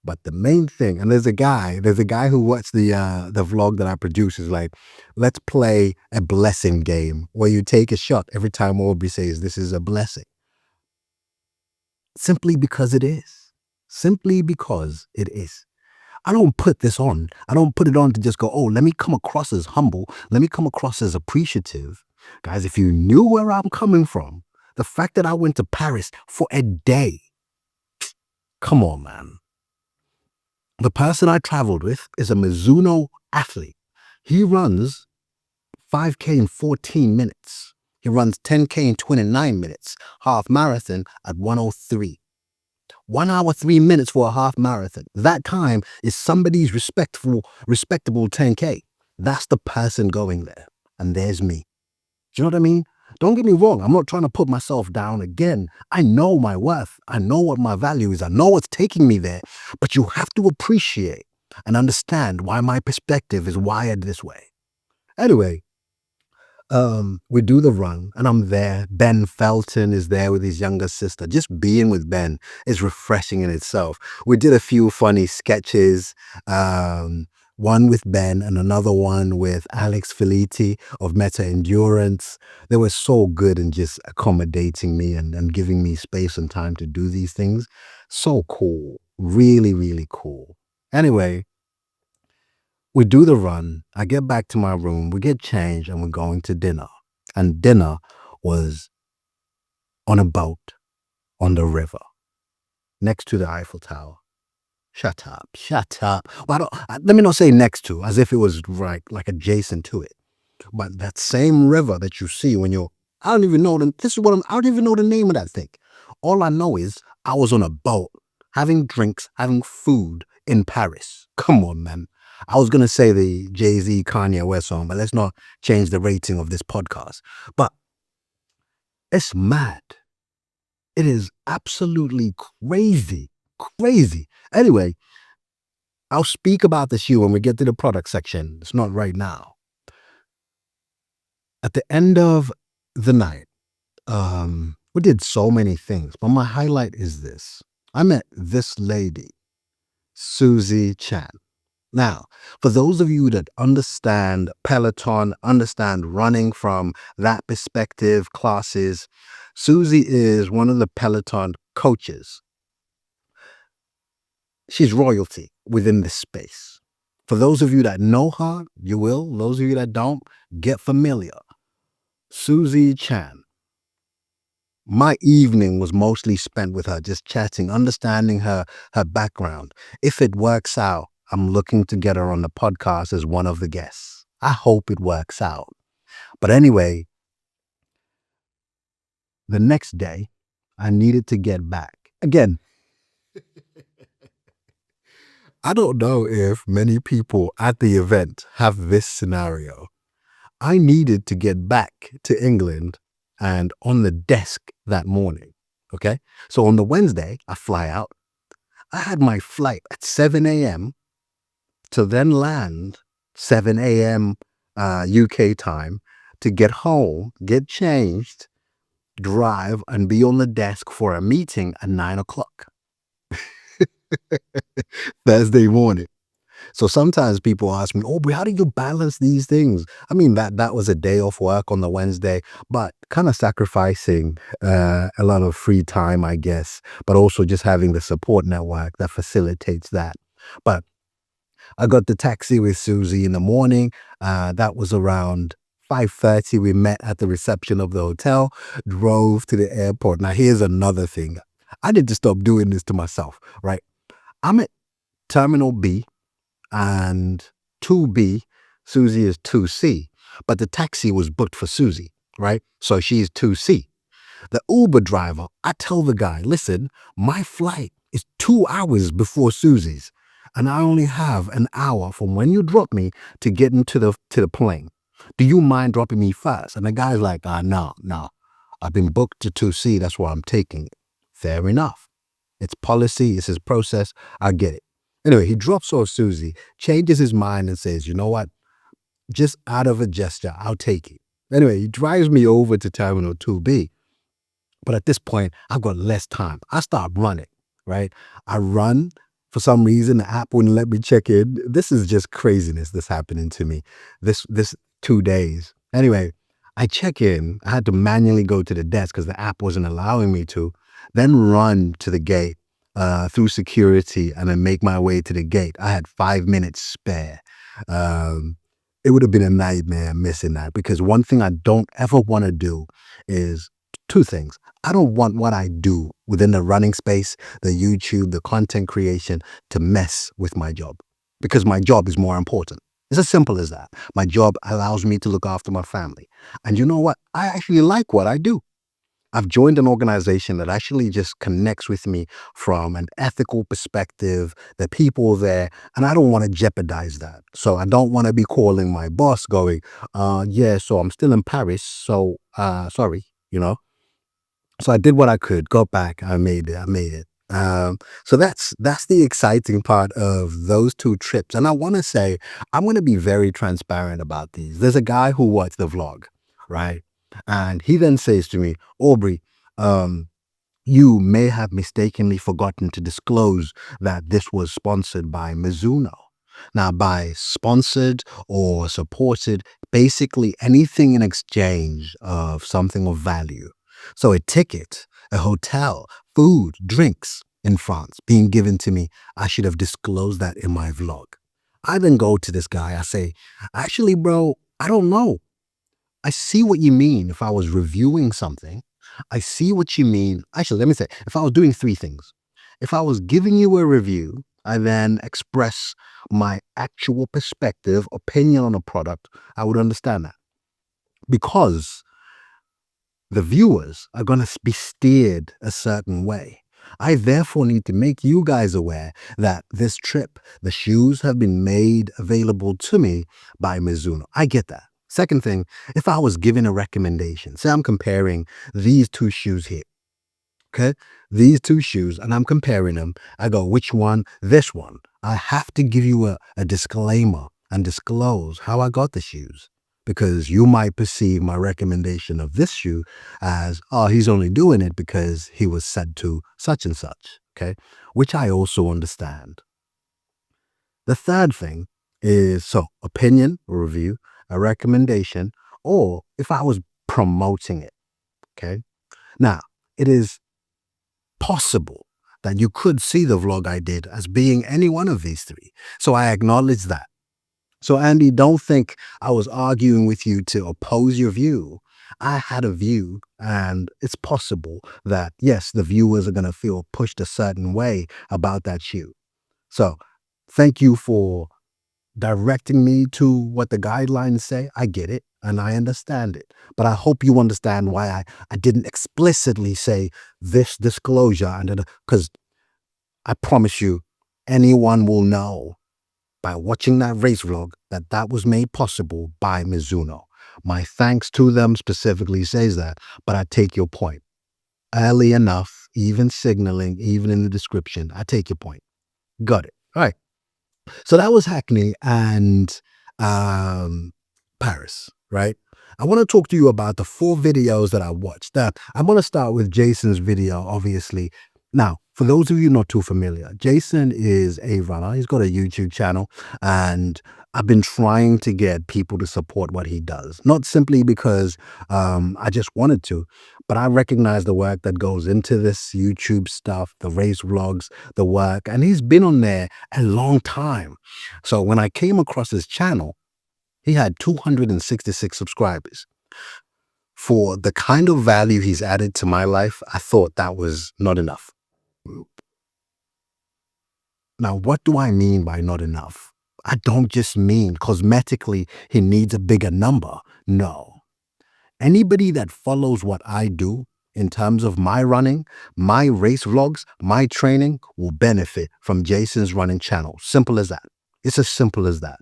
But the main thing, and there's a guy who watched the vlog that I produce, is like, let's play a blessing game where you take a shot every time Aubrey says this is a blessing. Simply because it is. Simply because it is. I don't put this on. I don't put it on to just go, oh, let me come across as humble. Let me come across as appreciative. Guys, if you knew where I'm coming from, the fact that I went to Paris for a day, come on, man. The person I traveled with is a Mizuno athlete. He runs 5K in 14 minutes. He runs 10K in 29 minutes. Half marathon at 1:03. 1 hour, 3 minutes for a half marathon. That time is somebody's respectable 10K. That's the person going there. And there's me. Do you know what I mean? Don't get me wrong. I'm not trying to put myself down again. I know my worth. I know what my value is. I know what's taking me there. But you have to appreciate and understand why my perspective is wired this way. Anyway, We do the run and I'm there. Ben Felton is there with his younger sister. Just being with Ben is refreshing in itself. We did a few funny sketches. One with Ben and another one with Alex Filiti of Meta Endurance. They were so good in just accommodating me and giving me space and time to do these things. So cool. Really, really cool. Anyway, we do the run. I get back to my room. We get changed and we're going to dinner. And dinner was on a boat on the river next to the Eiffel Tower. Shut up. Shut up. Well, let me not say next to, as if it was like adjacent to it. But that same river that you see when you're, I don't even know, I don't even know the name of that thing. All I know is I was on a boat, having drinks, having food in Paris. Come on, man. I was going to say the Jay-Z Kanye West song, but let's not change the rating of this podcast. But it's mad. It is absolutely crazy. Crazy. Anyway, I'll speak about the shoe when we get to the product section. It's not right now. At the end of the night, we did so many things, but my highlight is this. I met this lady, Susie Chan. Now, for those of you that understand Peloton, understand running from that perspective, classes, Susie is one of the Peloton coaches. She's royalty within this space. For those of you that know her, you will. Those of you that don't, get familiar. Susie Chan. My evening was mostly spent with her, just chatting, understanding her background. If it works out, I'm looking to get her on the podcast as one of the guests. I hope it works out. But anyway, the next day, I needed to get back. Again, I don't know if many people at the event have this scenario. I needed to get back to England and on the desk that morning. Okay. So on the Wednesday, I fly out. I had my flight at 7 a.m. to then land 7 a.m. UK time to get home, get changed, drive, and be on the desk for a meeting at 9 o'clock. Thursday morning. So sometimes people ask me, oh, but how do you balance these things? I mean, that was a day off work on the Wednesday, but kind of sacrificing a lot of free time, I guess, but also just having the support network that facilitates that. But I got the taxi with Susie in the morning. That was around 5:30. We met at the reception of the hotel, drove to the airport. Now, here's another thing. I need to stop doing this to myself, right? I'm at Terminal B and 2B, Susie is 2C, but the taxi was booked for Susie, right? So she's 2C. The Uber driver, I tell the guy, listen, my flight is 2 hours before Susie's, and I only have an hour from when you drop me to get into the plane. Do you mind dropping me first? And the guy's like, no. I've been booked to 2C, that's why I'm taking it. Fair enough. It's policy, it's his process, I get it. Anyway, he drops off Susie, changes his mind and says, you know what? Just out of a gesture, I'll take it. Anyway, he drives me over to Terminal 2B. But at this point, I've got less time. I start running, right? I run. For some reason, the app wouldn't let me check in. This is just craziness that's happening to me this 2 days. Anyway, I check in. I had to manually go to the desk because the app wasn't allowing me to. Then run to the gate through security and then make my way to the gate. I had 5 minutes spare. It would have been a nightmare missing that, because one thing I don't ever want to do is two things. I don't want what I do within the running space, the YouTube, the content creation, to mess with my job, because my job is more important. It's as simple as that. My job allows me to look after my family. And you know what? I actually like what I do. I've joined an organization that actually just connects with me from an ethical perspective, the people there, and I don't want to jeopardize that. So I don't want to be calling my boss going, so I'm still in Paris, so sorry, So I did what I could, got back, I made it. So that's the exciting part of those two trips. And I want to say, I'm going to be very transparent about these. There's a guy who watched the vlog right? And he then says to me, Aubrey, you may have mistakenly forgotten to disclose that this was sponsored by Mizuno. Now, by sponsored or supported, basically anything in exchange of something of value. So a ticket, a hotel, food, drinks in France being given to me, I should have disclosed that in my vlog. I then go to this guy, I say, actually, bro, I don't know. I see what you mean if I was reviewing something. I see what you mean. Actually, let me say, if I was doing three things, if I was giving you a review, I then express my actual perspective, opinion on a product, I would understand that. Because the viewers are going to be steered a certain way. I therefore need to make you guys aware that this trip, the shoes have been made available to me by Mizuno. I get that. Second thing, if I was given a recommendation, say I'm comparing these two shoes here, okay? These two shoes, and I'm comparing them. I go, which one? This one. I have to give you a disclaimer and disclose how I got the shoes, because you might perceive my recommendation of this shoe as, oh, he's only doing it because he was said to such and such, okay? Which I also understand. The third thing is, so opinion, review, a recommendation, or if I was promoting it, okay? Now, it is possible that you could see the vlog I did as being any one of these three. So I acknowledge that. So Andy, don't think I was arguing with you to oppose your view. I had a view, and it's possible that, yes, the viewers are going to feel pushed a certain way about that shoe. So thank you for directing me to what the guidelines say. I get it and I understand it. But I hope you understand why I didn't explicitly say this disclosure, and because I promise you, anyone will know by watching that race vlog that that was made possible by Mizuno. My thanks to them specifically says that, but I take your point. Early enough, even signaling, even in the description, I take your point. Got it. All right. So that was Hackney and Paris, right? I want to talk to you about the 4 videos that I watched. Now, I'm going to start with Jason's video, obviously. Now, for those of you not too familiar, Jason is a runner. He's got a YouTube channel, and I've been trying to get people to support what he does. Not simply because I just wanted to, but I recognize the work that goes into this YouTube stuff, the race vlogs, the work, and he's been on there a long time. So when I came across his channel, he had 266 subscribers. For the kind of value he's added to my life, I thought that was not enough. Now, what do I mean by not enough? I don't just mean cosmetically he needs a bigger number. No. Anybody that follows what I do in terms of my running, my race vlogs, my training will benefit from Jason's running channel. Simple as that. It's as simple as that.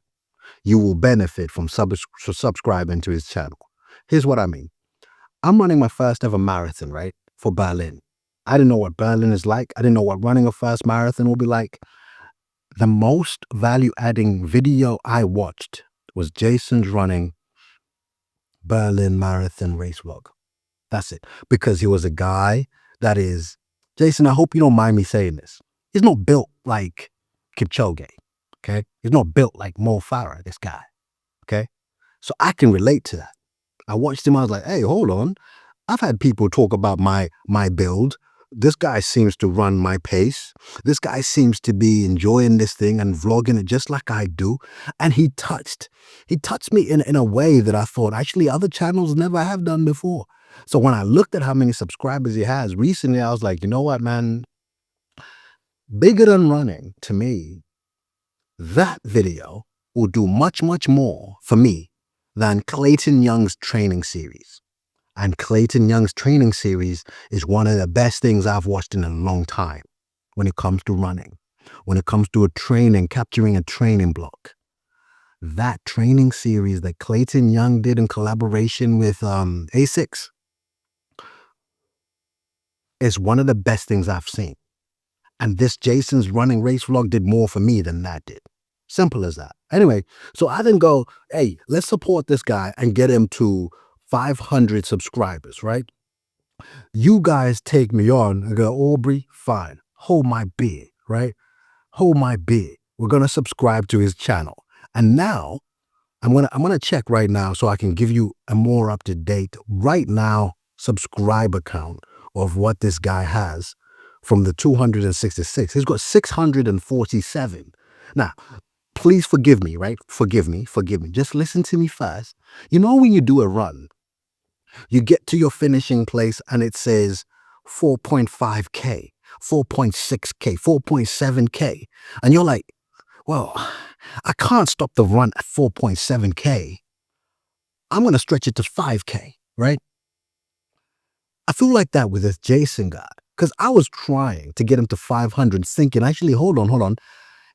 You will benefit from subscribing to his channel. Here's what I mean. I'm running my first ever marathon, right? For Berlin. I didn't know what Berlin is like. I didn't know what running a first marathon will be like. The most value-adding video I watched was Jason's running Berlin Marathon race vlog. That's it. Because he was a guy that is, Jason, I hope you don't mind me saying this. He's not built like Kipchoge, okay? He's not built like Mo Farah, this guy, okay? So I can relate to that. I watched him, I was like, hey, hold on. I've had people talk about my build. This guy seems to run my pace. This guy seems to be enjoying this thing and vlogging it just like I do. And he touched me in a way that I thought actually other channels never have done before. So when I looked at how many subscribers he has recently, I was like, you know what, man? Bigger than running, to me, that video will do much, much more for me than Clayton Young's training series. And Clayton Young's training series is one of the best things I've watched in a long time when it comes to running, when it comes to capturing a training block. That training series that Clayton Young did in collaboration with ASICS is one of the best things I've seen. And this Jason's running race vlog did more for me than that did. Simple as that. Anyway, so I then go, hey, let's support this guy and get him to 500 subscribers, right? You guys take me on and go, Aubrey, fine. Hold my beer, right? Hold my beer. We're gonna subscribe to his channel. And now I'm gonna check right now so I can give you a more up to date right now subscriber count of what this guy has from the 266. He's got 647. Now, please forgive me, right? Forgive me. Just listen to me first. You know, when you do a run, you get to your finishing place and it says 4.5K, 4.6K, 4.7K. And you're like, well, I can't stop the run at 4.7K. I'm going to stretch it to 5K, right? I feel like that with this Jason guy because I was trying to get him to 500, thinking, actually, hold on.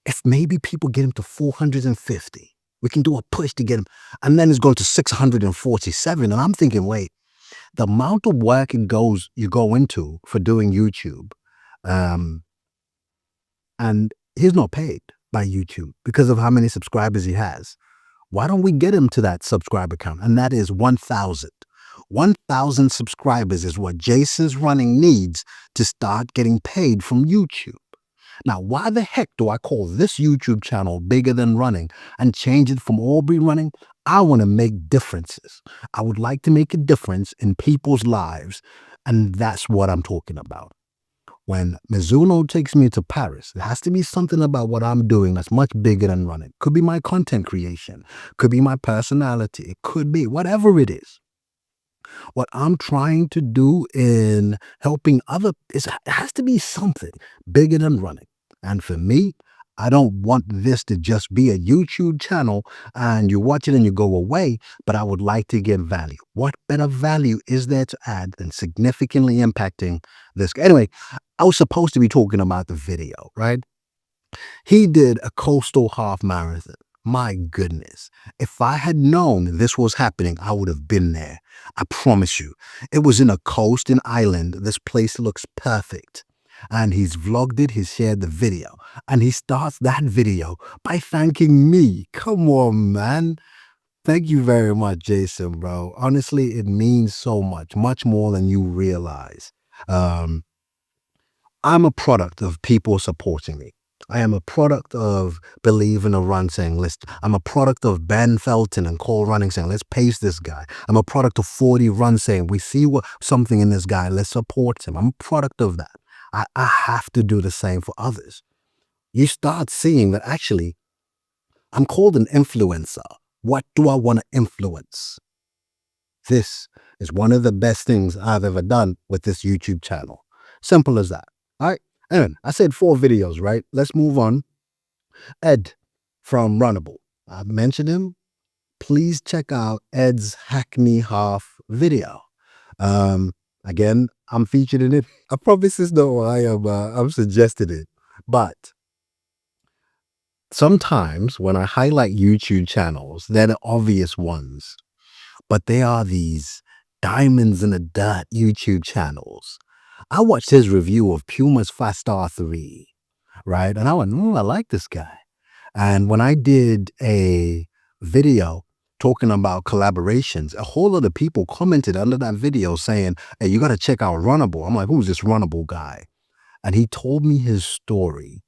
If maybe people get him to 450, we can do a push to get him. And then it's going to 647. And I'm thinking, wait, the amount of work you go into for doing YouTube, and he's not paid by YouTube because of how many subscribers he has. Why don't we get him to that subscriber count? And that is 1,000. 1,000 subscribers is what Jason's running needs to start getting paid from YouTube. Now, why the heck do I call this YouTube channel Bigger Than Running and change it from Aubrey Running? I want to make differences. I would like to make a difference in people's lives, and that's what I'm talking about. When Mizuno takes me to Paris, it has to be something about what I'm doing that's much bigger than running. Could be my content creation, could be my personality, it could be whatever it is. What I'm trying to do in helping it has to be something bigger than running. And for me, I don't want this to just be a YouTube channel and you watch it and you go away, but I would like to give value. What better value is there to add than significantly impacting this? Anyway, I was supposed to be talking about the video, right? He did a coastal half marathon. My goodness. If I had known this was happening, I would have been there. I promise you. It was in a coast in Ireland. This place looks perfect. And he's vlogged it, he's shared the video. And he starts that video by thanking me. Come on, man. Thank you very much, Jason, bro. Honestly, it means so much more than you realize. I'm a product of people supporting me. I am a product of Believe in a Run saying, I'm a product of Ben Felton and Cole Running saying, let's pace this guy. I'm a product of 40 Run saying, we see something in this guy, let's support him. I'm a product of that. I have to do the same for others. You start seeing that actually, I'm called an influencer. What do I want to influence? This is one of the best things I've ever done with this YouTube channel. Simple as that. All right. Anyway, I said 4 videos, right? Let's move on. Ed from Runnable. I mentioned him. Please check out Ed's Hackney Half video. Again, I'm featured in it. I promise it's not why I'm suggesting it. But sometimes when I highlight YouTube channels, they're the obvious ones. But they are these diamonds in the dirt YouTube channels. I watched his review of Puma's Fast R3, right? And I went, I like this guy. And when I did a video talking about collaborations, a whole lot of people commented under that video saying, hey, you got to check out Runnable. I'm like, who's this Runnable guy? And he told me his story.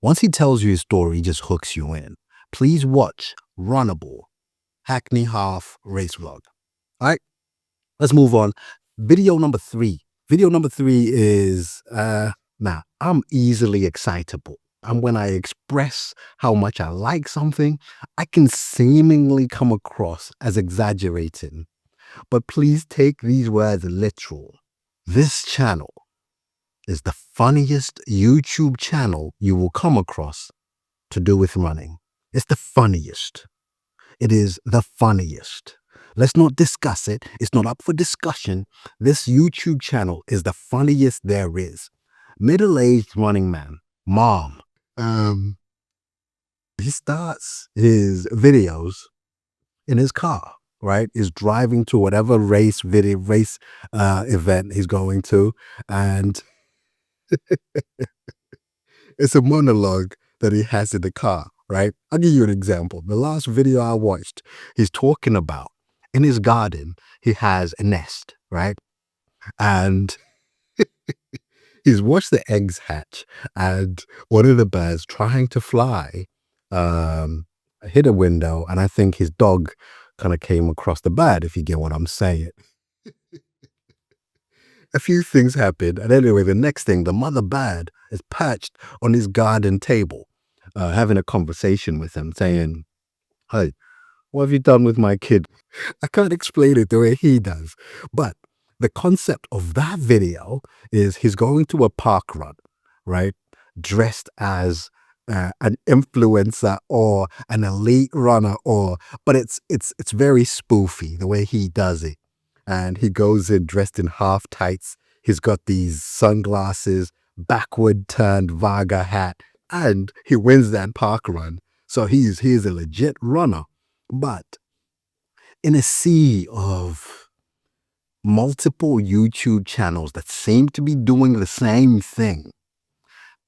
Once he tells you his story, he just hooks you in. Please watch Runnable, Hackney Half Race Vlog. All right, let's move on. Video number 3. Video number 3 is, now, I'm easily excitable. And when I express how much I like something, I can seemingly come across as exaggerating. But please take these words literal. This channel is the funniest YouTube channel you will come across to do with running. It's the funniest. It is the funniest. Let's not discuss it. It's not up for discussion. This YouTube channel is the funniest there is. Middle-aged running man, mom. He starts his videos in his car, right? He's driving to whatever race event he's going to. And it's a monologue that he has in the car, right? I'll give you an example. The last video I watched, he's talking about in his garden, he has a nest, right? And he's watched the eggs hatch, and one of the birds trying to fly hit a window, and I think his dog kind of came across the bird, if you get what I'm saying. A few things happened, and anyway, the next thing, the mother bird is perched on his garden table, having a conversation with him, saying, "Hey, what have you done with my kid?" I can't explain it the way he does, but the concept of that video is he's going to a park run, right? Dressed as an influencer or an elite runner, but it's very spoofy the way he does it. And he goes in dressed in half tights. He's got these sunglasses, backward turned Vaga hat, and he wins that park run. So he's a legit runner. But in a sea of multiple YouTube channels that seem to be doing the same thing,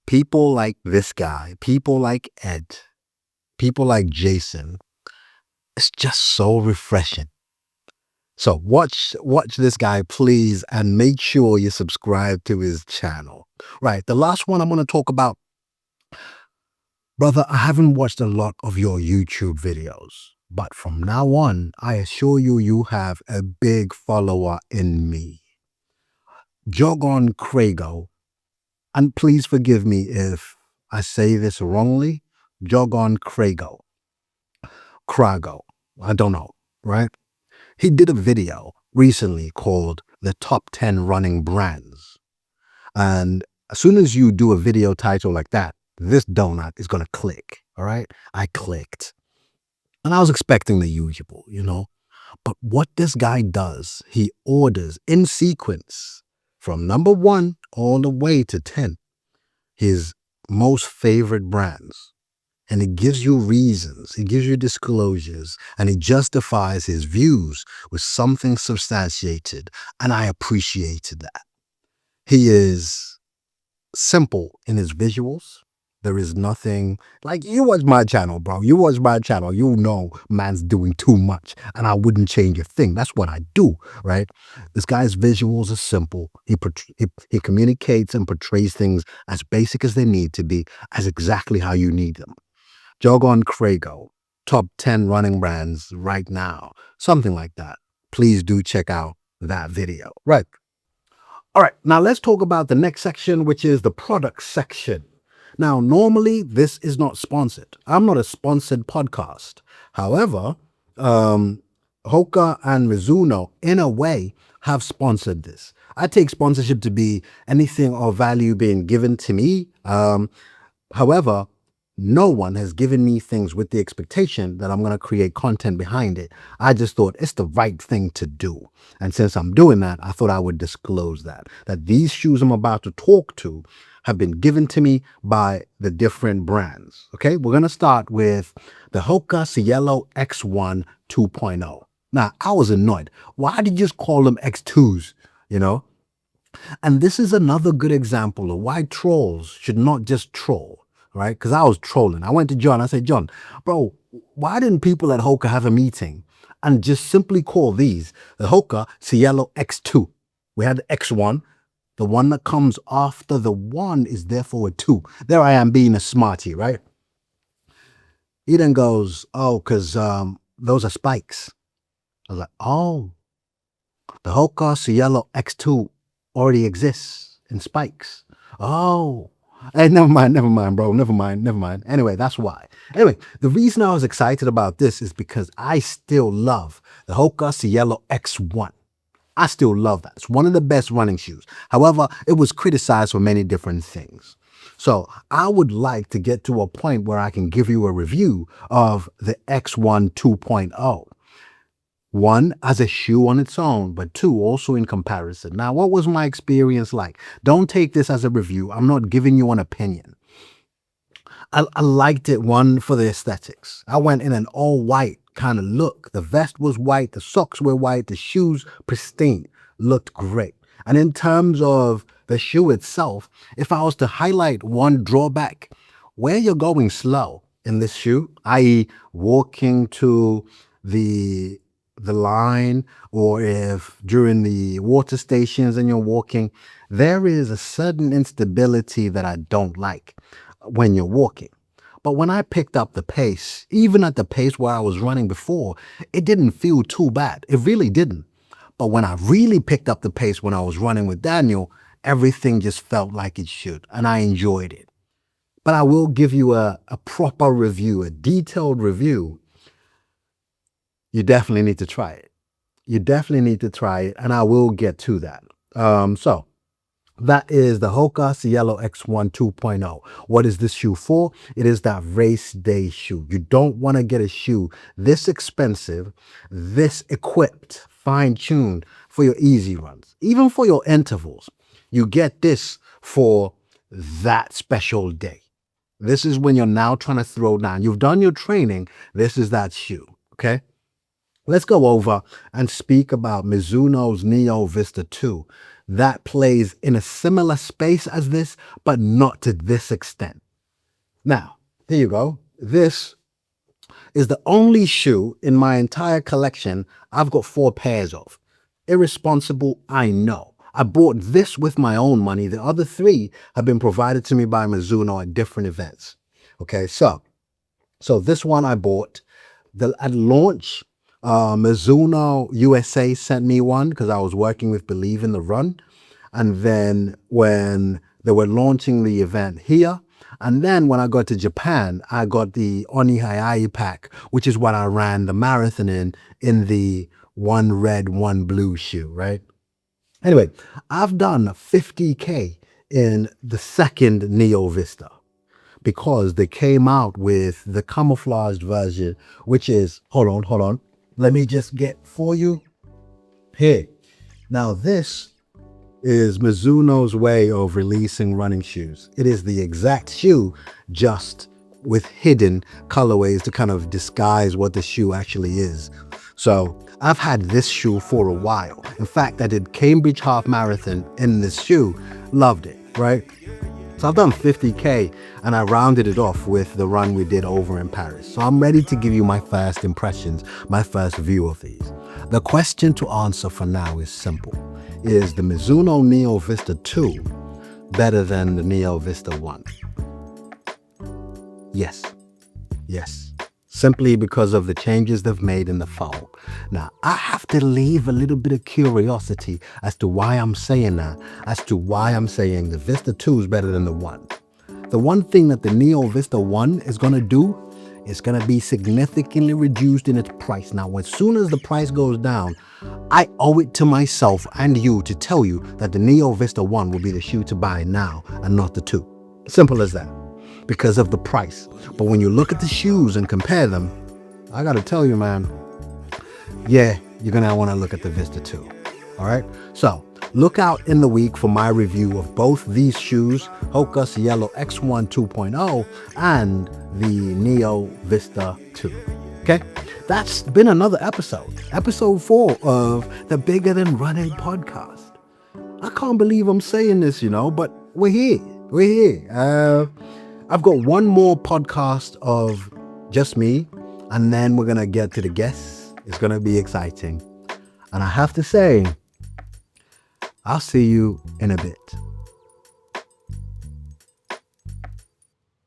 people like this guy, people like Ed, people like Jason, it's just so refreshing. So watch this guy, please, and make sure you subscribe to his channel. Right, the last one I'm going to talk about. Brother, I haven't watched a lot of your YouTube videos, but from now on, I assure you, you have a big follower in me. Jog on Crago, and please forgive me if I say this wrongly. Jog on Crago. I don't know, right? He did a video recently called The Top 10 Running Brands. And as soon as you do a video title like that, this donut is going to click, all right? I clicked. And I was expecting the usual, But what this guy does, he orders in sequence from number 1 all the way to 10, his most favorite brands. And he gives you reasons, he gives you disclosures, and he justifies his views with something substantiated. And I appreciated that. He is simple in his visuals. There is nothing like, you watch my channel, bro. You watch my channel. You know man's doing too much, and I wouldn't change a thing. That's what I do, right? This guy's visuals are simple. He communicates and portrays things as basic as they need to be, as exactly how you need them. Jog on Crago, top 10 running brands right now, something like that. Please do check out that video. Right. All right. Now let's talk about the next section, which is the product section. Now, normally this is not sponsored. I'm not a sponsored podcast. However, Hoka and Mizuno, in a way, have sponsored this. I take sponsorship to be anything of value being given to me. However, no one has given me things with the expectation that I'm going to create content behind it. I just thought it's the right thing to do. And since I'm doing that, I thought I would disclose that these shoes I'm about to talk to have been given to me by the different brands. Okay, we're going to start with the Hoka Cielo X1 2.0. Now, I was annoyed. Why did you just call them X2s, And this is another good example of why trolls should not just troll, right? Because I was trolling. I went to John. I said, John, bro, why didn't people at Hoka have a meeting and just simply call these the Hoka Cielo X2? We had the X1. The one that comes after the 1 is therefore a 2. There I am being a smarty, right? He then goes, oh, because those are spikes. I was like, oh, the Hoka Cielo X2 already exists in spikes. Oh, hey, never mind, bro. Never mind. Anyway, that's why. Anyway, the reason I was excited about this is because I still love the Hoka Cielo X1. I still love that. It's one of the best running shoes. However, it was criticized for many different things. So I would like to get to a point where I can give you a review of the X1 2.0. 1, as a shoe on its own, but 2, also in comparison. Now, what was my experience like? Don't take this as a review. I'm not giving you an opinion. I liked it, 1, for the aesthetics. I went in an all white kind of look. The vest was white, the socks were white, the shoes pristine, looked great. And in terms of the shoe itself, if I was to highlight one drawback, where you're going slow in this shoe, i.e. walking to the the line, or if during the water stations and you're walking, there is a sudden instability that I don't like when you're walking. But when I picked up the pace, even at the pace where I was running before, it didn't feel too bad. It really didn't. But when I really picked up the pace when I was running with Daniel, everything just felt like it should, and I enjoyed it. But I will give you a proper review, a detailed review. You definitely need to try it. You definitely need to try it, and I will get to that. So that is the Hoka Cielo X1 2.0. What is this shoe for? It is that race day shoe. You don't want to get a shoe this expensive, this equipped, fine-tuned for your easy runs, even for your intervals. You get this for that special day. This is when you're now trying to throw down. You've done your training. This is that shoe, okay? Let's go over and speak about Mizuno's Neo Vista 2. That plays in a similar space as this, but not to this extent. Now, here you go. This is the only shoe in my entire collection I've got 4 pairs of. Irresponsible, I know. I bought this with my own money. The other 3 have been provided to me by Mizuno at different events. Okay, so this one I bought at launch. Mizuno USA sent me one because I was working with Believe in the Run. And then when they were launching the event here, and then when I got to Japan, I got the Onihayai pack, which is what I ran the marathon in the 1 red, 1 blue shoe, right? Anyway, I've done 50K in the second Neo Vista because they came out with the camouflaged version, which is, hold on. Let me just get for you here. Now this is Mizuno's way of releasing running shoes. It is the exact shoe, just with hidden colorways to kind of disguise what the shoe actually is. So I've had this shoe for a while. In fact, I did Cambridge Half Marathon in this shoe. Loved it, right? So I've done 50K and I rounded it off with the run we did over in Paris. So I'm ready to give you my first impressions, my first view of these. The question to answer for now is simple. Is the Mizuno Neo Vista 2 better than the Neo Vista 1? Yes. Simply because of the changes they've made in the foam. Now, I have to leave a little bit of curiosity as to why I'm saying that, as to why I'm saying the Vista 2 is better than the 1. The one thing that the Neo Vista 1 is going to do is going to be significantly reduced in its price. Now, as soon as the price goes down, I owe it to myself and you to tell you that the Neo Vista 1 will be the shoe to buy now and not the 2. Simple as that. Because of the price. But when you look at the shoes and compare them, I gotta tell you, man, yeah, you're gonna want to look at the Vista 2. All right, so look out in the week for my review of both these shoes, Hoka Cielo X1 2.0 and the Neo Vista 2. Okay, that's been another episode 4 of the Bigger Than Running podcast. I can't believe I'm saying this, but we're here. I've got one more podcast of just me, and then we're going to get to the guests. It's going to be exciting. And I have to say, I'll see you in a bit.